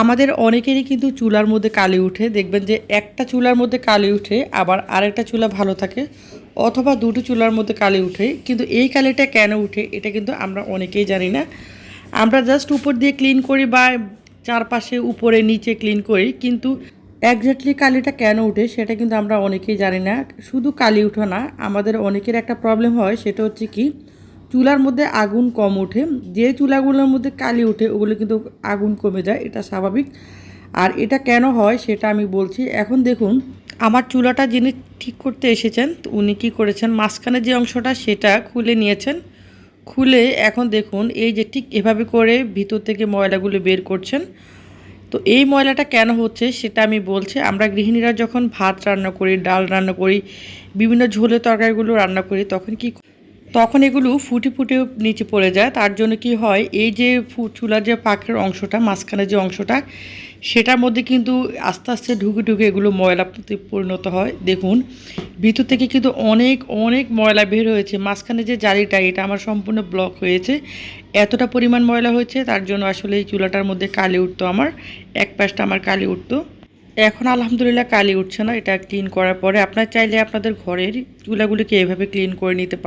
আমাদের অনেকেরই কিন্তু চুলার মধ্যে কালি উঠে, দেখবেন যে একটা চুলার মধ্যে কালি উঠে আবার আরেকটা চুলা ভালো থাকে, অথবা দুটো চুলার মধ্যে কালি উঠে। কিন্তু এই কালিটা কেন উঠে এটা কিন্তু আমরা অনেকেই জানি না। আমরা জাস্ট উপর দিয়ে ক্লিন করি বা চারপাশে উপরে নিচে ক্লিন করি, কিন্তু একজাক্টলি কালিটা কেন উঠে সেটা কিন্তু আমরা অনেকেই জানি না। শুধু কালি উঠো না, আমাদের অনেকের একটা প্রবলেম হয়, সেটা হচ্ছে কি চুলার মধ্যে আগুন কম ওঠে। যে চুলাগুলোর মধ্যে কালি ওঠে ওগুলো কিন্তু আগুন কমে যায়, এটা স্বাভাবিক। আর এটা কেন হয় সেটা আমি বলছি। এখন দেখুন, আমার চুলাটা যিনি ঠিক করতে এসেছেন তো উনি কী করেছেন, মাঝখানে যে অংশটা সেটা খুলে নিয়েছেন। খুলে এখন দেখুন এই যে ঠিক এভাবে করে ভিতর থেকে ময়লাগুলো বের করছেন। তো এই ময়লাটা কেন হচ্ছে সেটা আমি বলছি। আমরা গৃহিণীরা যখন ভাত রান্না করি, ডাল রান্না করি, বিভিন্ন ঝোলের তরকারিগুলো রান্না করি, তখন এগুলো ফুটে ফুটে নিচে পড়ে যায়। তার জন্য কি হয়, এই যে চুলার যে পাকের অংশটা, মাঝখানে যে অংশটা, সেটার মধ্যে কিন্তু আস্তে আস্তে ঢুকে ঢুকে এগুলো ময়লা পরিণত হয়। দেখুন ভিতর থেকে কিন্তু অনেক অনেক ময়লা বের হয়েছে। মাঝখানে যে জালিটা এটা আমার সম্পূর্ণ ব্লক হয়েছে, এতটা পরিমাণ ময়লা হয়েছে। তার জন্য আসলে এই চুলাটার মধ্যে কালি উঠতো, আমার এক পাশটা আমার কালি উঠতো। এখন আলহামদুলিল্লাহ কালি উঠছে না। এটা ক্লিন করার পরে আপনারা চাইলে আপনাদের ঘরের চুলাগুলিকে এভাবে ক্লিন করে নিতে পারেন।